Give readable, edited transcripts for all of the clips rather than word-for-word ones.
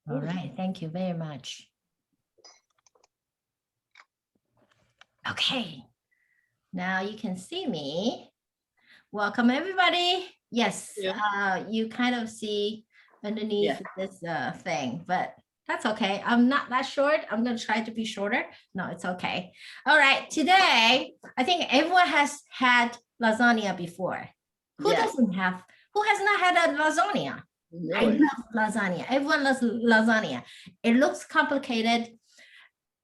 All right, thank you very much. Okay, now you can see me. Welcome, everybody. Yes, you kind of see underneath this thing, but that's okay. I'm not that short. I'm going to try to be shorter. No, it's okay. All right, today, I think everyone has had lasagna before. Who doesn't have, who has not had a lasagna? Really? I love lasagna. Everyone loves lasagna. It looks complicated.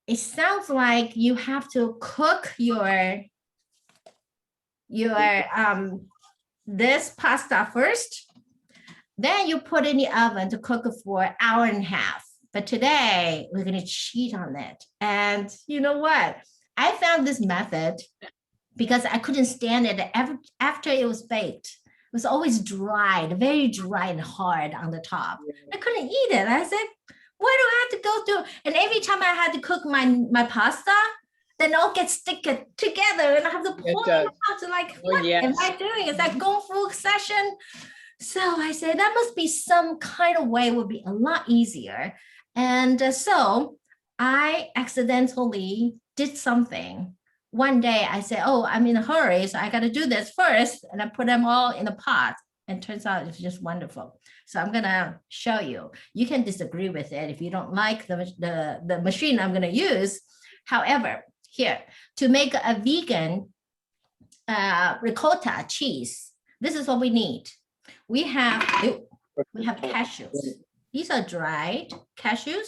It sounds like you have to cook your this pasta first, then you put in the oven to cook it for an hour and a half. But today we're going to cheat on it. And you know what? I found this method because I couldn't stand it after it was baked. It was always dry, very dry and hard on the top. I couldn't eat it. I said, why do I have to go through? And every time I had to cook my pasta, then it all gets stick together and I have to pour it out to like, what am I doing? Is that Kung Fu session? So I said, that must be some kind of way, would be a lot easier. And so I accidentally did something. One day I said, oh, I'm in a hurry, so I got to do this first. And I put them all in a pot. And turns out it's just wonderful. So I'm gonna show you. You can disagree with it if you don't like the machine I'm gonna use. However, here, to make a vegan ricotta cheese, this is what we need. We have cashews. These are dried cashews.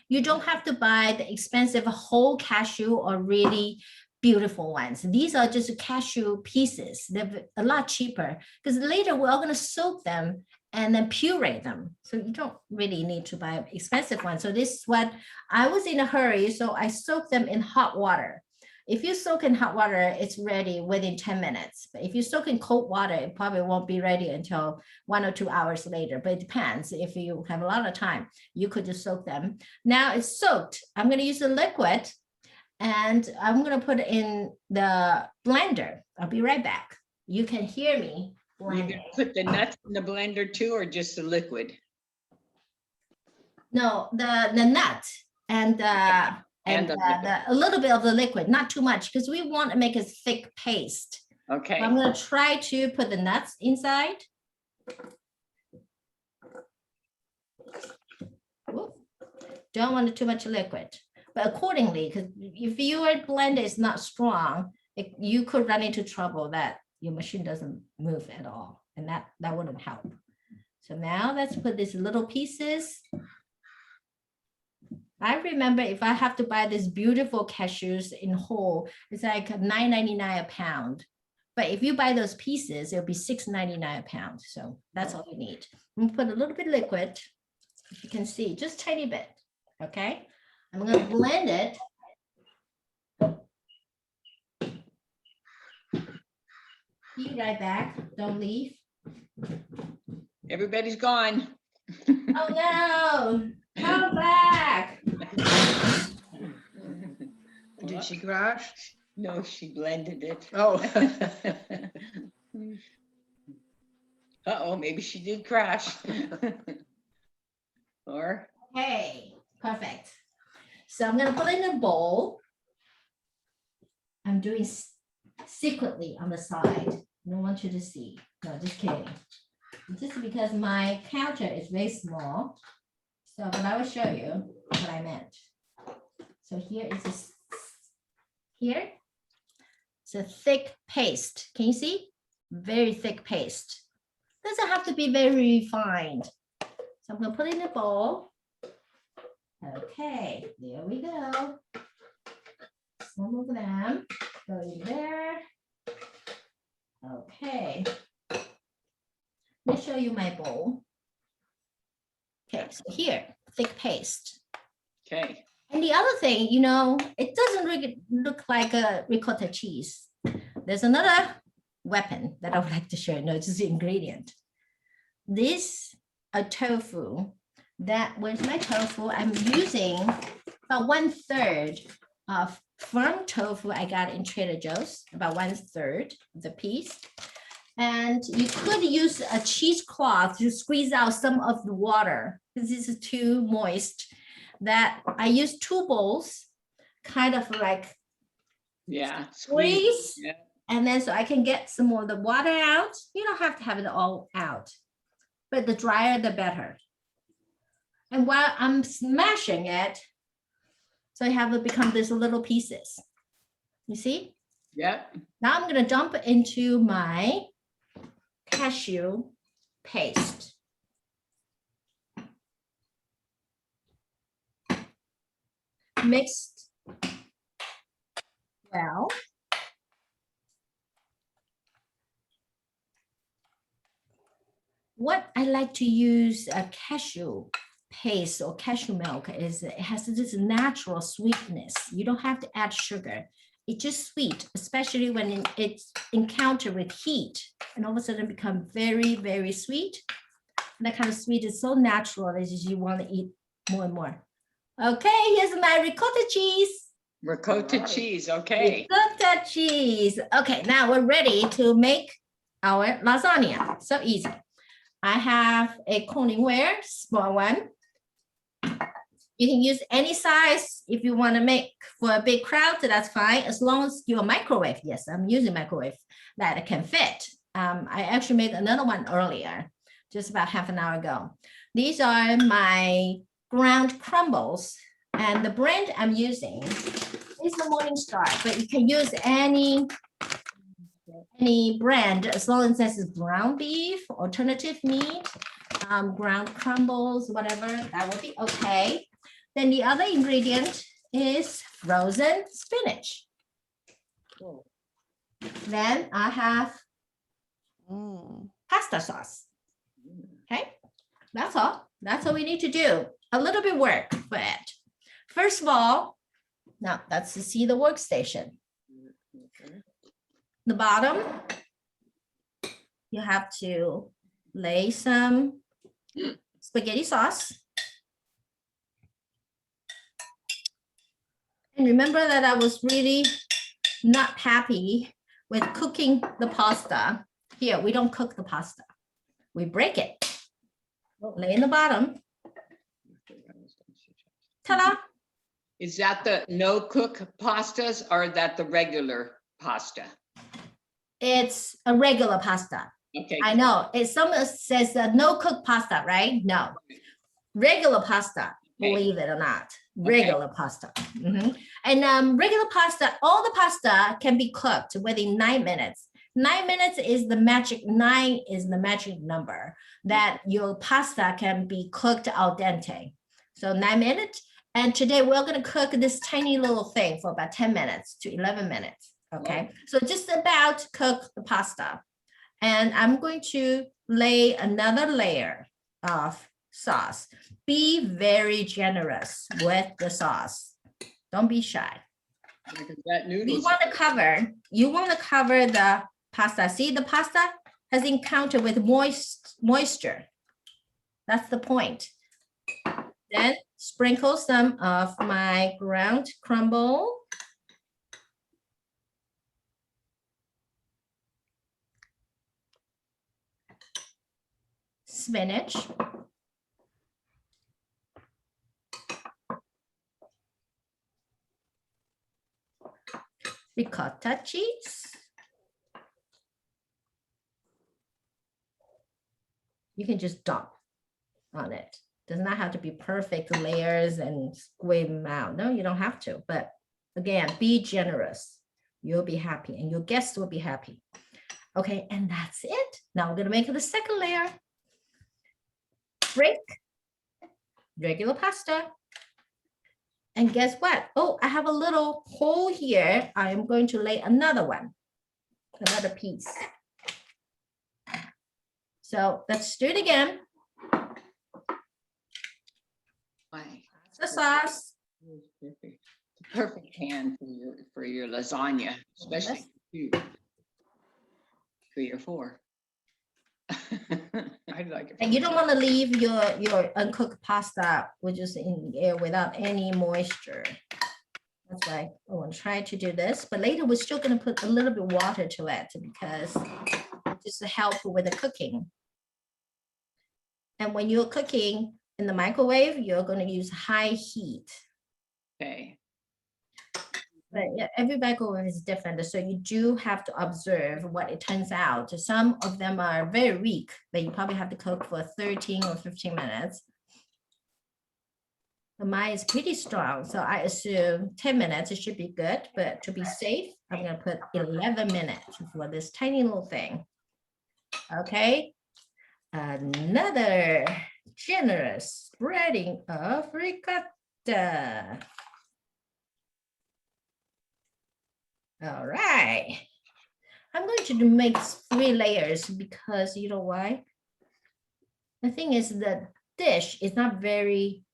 You don't have to buy the expensive whole cashew or really beautiful ones. These are just cashew pieces. They're a lot cheaper because later we're all going to soak them and then puree them. So you don't really need to buy expensive ones. So this is what I was in a hurry. So I soaked them in hot water. If you soak in hot water, it's ready within 10 minutes. But if you soak in cold water, it probably won't be ready until 1 or 2 hours later. But it depends. If you have a lot of time, you could just soak them. Now it's soaked. I'm going to use the liquid. And I'm going to put it in the blender. I'll be right back. You can hear me blending. You can put the nuts in the blender too, or just the liquid? No, the nut and a little bit of the liquid, not too much, because we want to make a thick paste. Okay. So I'm going to try to put the nuts inside. Ooh. Don't want too much liquid. But accordingly, because if your blender is not strong, you could run into trouble that your machine doesn't move at all. And that wouldn't help. So now let's put these little pieces. I remember if I have to buy this beautiful cashews in whole, it's like $9.99 a pound. But if you buy those pieces, it'll be $6.99 a pound. So that's all you need. I'm gonna put a little bit of liquid, if you can see, just a tiny bit, okay? I'm going to blend it. Be right back. Don't leave. Everybody's gone. Oh no! Come back. Did she crash? No, she blended it. Oh. Uh-oh, maybe she did crash. Or? Okay, perfect. So I'm going to put it in a bowl. I'm doing secretly on the side. I don't want you to see. No, just kidding. Just because my counter is very small. So, but I will show you what I meant. So here is this. Here, it's a thick paste. Can you see? Very thick paste. Doesn't have to be very refined. So I'm going to put it in a bowl. Okay, there we go. Some of them go in there. Okay. Let me show you my bowl. Okay, so here, thick paste. Okay. And the other thing, you know, it doesn't really look like a ricotta cheese. There's another weapon that I would like to show. No, it's just the ingredient. This a tofu. That was my tofu. I'm using about 1/3 of firm tofu I got in Trader Joe's, about 1/3 of the piece. And you could use a cheesecloth to squeeze out some of the water because this is too moist. That I use 2 bowls, kind of like Yeah. squeeze, Yeah. and then so I can get some more of the water out. You don't have to have it all out, but the drier, the better. And while I'm smashing it, so I have it become these little pieces. You see? Yep. Now I'm going to dump it into my cashew paste. Mixed well. What I like to use a cashew paste or cashew milk is it has this natural sweetness. You don't have to add sugar. It's just sweet, especially when it's encountered with heat, and all of a sudden become very, very sweet. And that kind of sweet is so natural that you want to eat more and more. Okay, here's my ricotta cheese. Ricotta cheese. Okay. Ricotta cheese. Okay, now we're ready to make our lasagna. So easy. I have a Corningware, small one. You can use any size if you want to make for a big crowd, so that's fine, as long as your microwave. Yes, I'm using microwave that can fit. I actually made another one earlier, just about half an hour ago. These are my ground crumbles, and the brand I'm using is the Morningstar, but you can use any brand as long as this is ground beef, alternative meat, ground crumbles, whatever, that will be okay. Then the other ingredient is frozen spinach. Then I have pasta sauce. Okay, that's all. That's all we need to do. A little bit work for it. First of all, now that's to see the workstation. The bottom, you have to lay some spaghetti sauce. And remember that I was really not happy with cooking the pasta. Here, we don't cook the pasta. We break it. Lay in the bottom. Ta-da! Is that the no cook pastas or that the regular pasta? It's a regular pasta. Okay. I know. Someone says no cook pasta, right? No. Regular pasta, believe it or not. Regular pasta. And regular pasta, all the pasta can be cooked within 9 minutes. 9 minutes is the magic, 9 is the magic number that your pasta can be cooked al dente. So 9 minutes. And today we're going to cook this tiny little thing for about 10 minutes to 11 minutes. Okay, so just about cook the pasta. And I'm going to lay another layer of sauce. Be very generous with the sauce. Don't be shy. That noodles. You want to cover the pasta. See, the pasta has encountered with moisture. That's the point. Then sprinkle some of my ground crumble. Spinach. Ricotta cheese. You can just dump on it. Does not have to be perfect layers and squeeze them out. No, you don't have to. But again, be generous. You'll be happy and your guests will be happy. Okay, and that's it. Now we're gonna make the second layer. Break regular pasta. And guess what? Oh, I have a little hole here. I am going to lay another one, another piece. So let's do it again. The sauce. Perfect pan for your lasagna, especially 3 or 4. I like it. And you don't want to leave your uncooked pasta, which is in the air without any moisture. That's why I want to try to do this, but later we're still going to put a little bit of water to it because just to help with the cooking. And when you're cooking in the microwave, you're going to use high heat. Okay. But yeah, every microwave is different, so you do have to observe what it turns out. Some of them are very weak, that you probably have to cook for 13 or 15 minutes. But mine is pretty strong, so I assume 10 minutes, it should be good. But to be safe, I'm going to put 11 minutes for this tiny little thing. Okay. Another generous spreading of ricotta. All right. I'm going to make 3 layers because you know why? The thing is the dish is not very,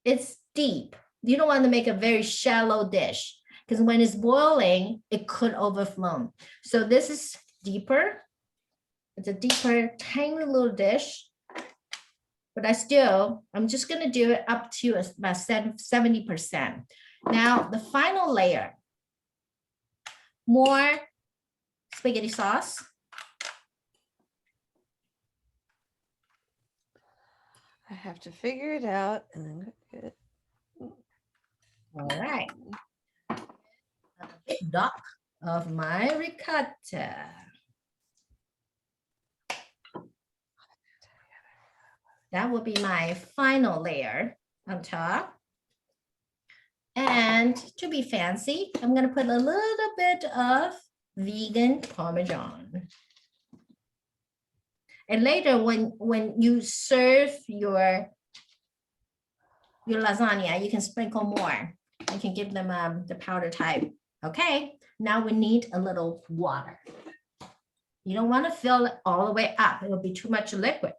it's deep. You don't want to make a very shallow dish because when it's boiling, it could overflow. So this is deeper. It's a deeper, tiny little dish. But I'm just going to do it up to about 70%. Now, the final layer. More spaghetti sauce. I have to figure it out and then cook it. All right. A big dock of my ricotta. That will be my final layer on top. And to be fancy, I'm going to put a little bit of vegan Parmesan. And later, when you serve your lasagna, you can sprinkle more. You can give them the powder type. Okay, now we need a little water. You don't want to fill it all the way up. It will be too much liquid.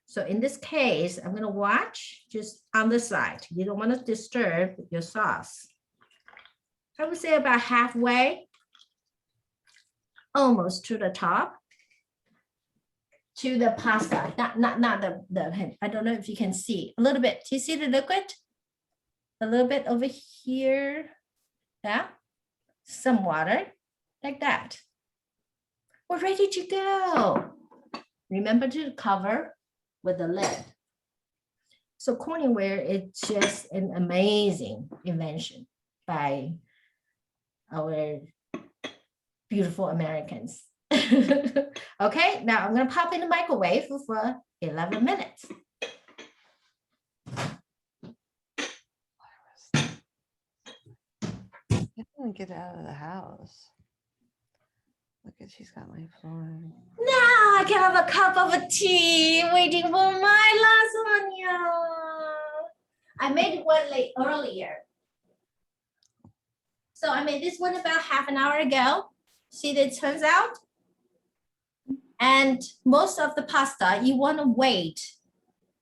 So in this case, I'm going to watch just on the side. You don't want to disturb your sauce. I would say about halfway, almost to the top, to the pasta. Not the I don't know if you can see a little bit. Do you see the liquid? A little bit over here. Yeah, some water like that. We're ready to go. Remember to cover with the lid. So corningware is just an amazing invention by our beautiful Americans. Okay, now I'm going to pop in the microwave for 11 minutes. I didn't get out of the house. Look at, she's got my phone. Now I can have a cup of tea waiting for my lasagna. I made one earlier. So I made this one about half an hour ago. See that it turns out? And most of the pasta, you want to wait.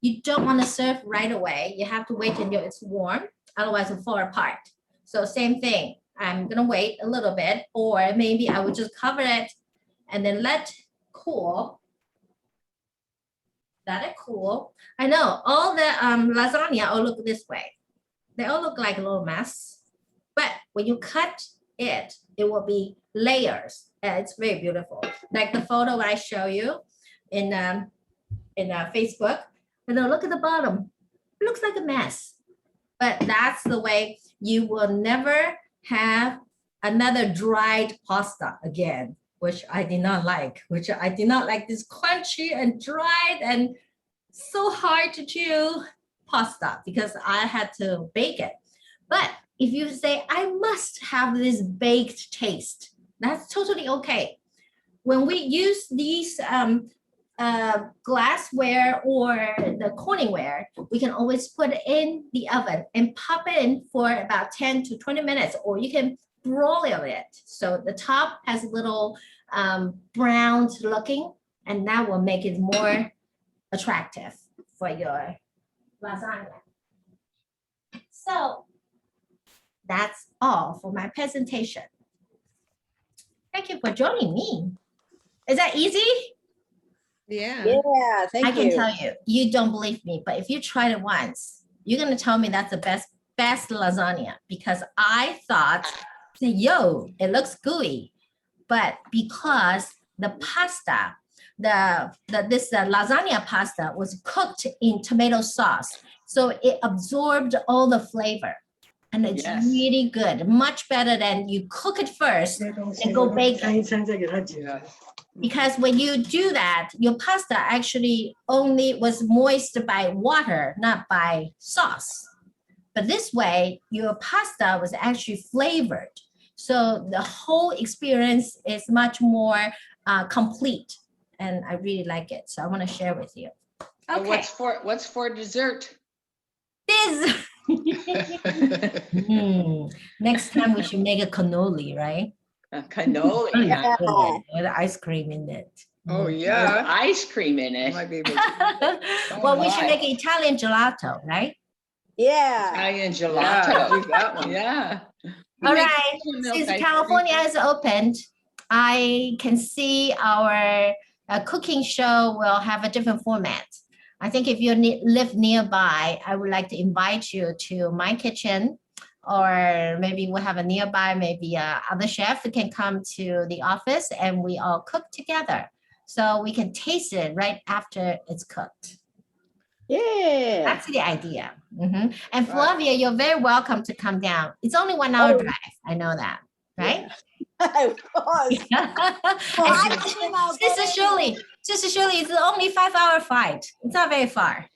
You don't want to serve right away. You have to wait until it's warm. Otherwise it'll fall apart. So same thing. I'm going to wait a little bit, or maybe I would just cover it and then let cool. Let it cool. I know all the lasagna all look this way. They all look like a little mess. But when you cut it, it will be layers. It's very beautiful. Like the photo I show you in Facebook. And then look at the bottom. It looks like a mess. But that's the way you will never have another dried pasta again, which I did not like, this crunchy and dried and so hard to chew pasta because I had to bake it. But if you say, I must have this baked taste, that's totally okay. When we use these glassware or the corningware, we can always put it in the oven and pop it in for about 10 to 20 minutes, or you can broil it. So the top has a little brown looking, and that will make it more attractive for your lasagna. So that's all for my presentation. Thank you for joining me. Is that easy? Yeah. Yeah, thank I can you. tell you, you don't believe me, but if you tried it once, you're gonna tell me that's the best lasagna, because I thought, yo, it looks gooey, but because the pasta this lasagna pasta was cooked in tomato sauce. So it absorbed all the flavor. And it's Yes. really good, much better than you cook it first and go bake it. Yeah. Because when you do that, your pasta actually only was moist by water, not by sauce. But this way, your pasta was actually flavored. So the whole experience is much more complete. And I really like it. So I want to share with you. So Okay. What's for dessert? This. Next time we should make a cannoli, right? Cannoli. Yeah. With ice cream in it. Oh, There's yeah. ice cream in I it. might be able to. Well, we should my. make Italian gelato, right? Yeah. Italian Yeah, gelato. do that one. Yeah. All right. Since California has opened, I can see our cooking show will have a different format. I think if you live nearby, I would like to invite you to my kitchen, or maybe we'll have a nearby, maybe other chef can come to the office and we all cook together. So we can taste it right after it's cooked. Yeah. That's the idea. Mhm. And Flavia, you're very welcome to come down. It's only 1 hour Oh. drive. I know that, right? I was. Sister Shirley, it's only 5-hour flight. It's not very far.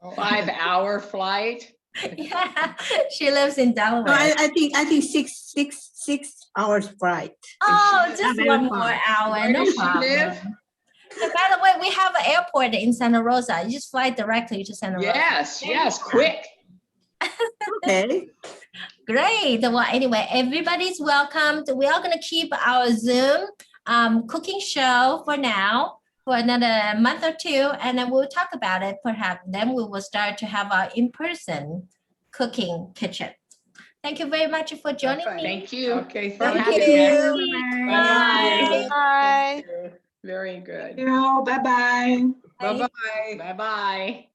5-hour flight. Yeah, she lives in No, Delaware. I think 6 hours flight. Oh, It's just not very 1 more far. hour, Where no does she problem. live? And by the way, we have an airport in Santa Rosa. You just fly directly to Santa Rosa. Yes, quick. Okay. Great. Well, anyway, everybody's welcomed. We are going to keep our Zoom cooking show for now, for another month or two, and then we'll talk about it. Perhaps then we will start to have our in-person cooking kitchen. Thank you very much for joining me. Thank you. Okay, For thank having you. us. Bye. Bye. Very good. Bye-bye. Bye-bye. Bye-bye.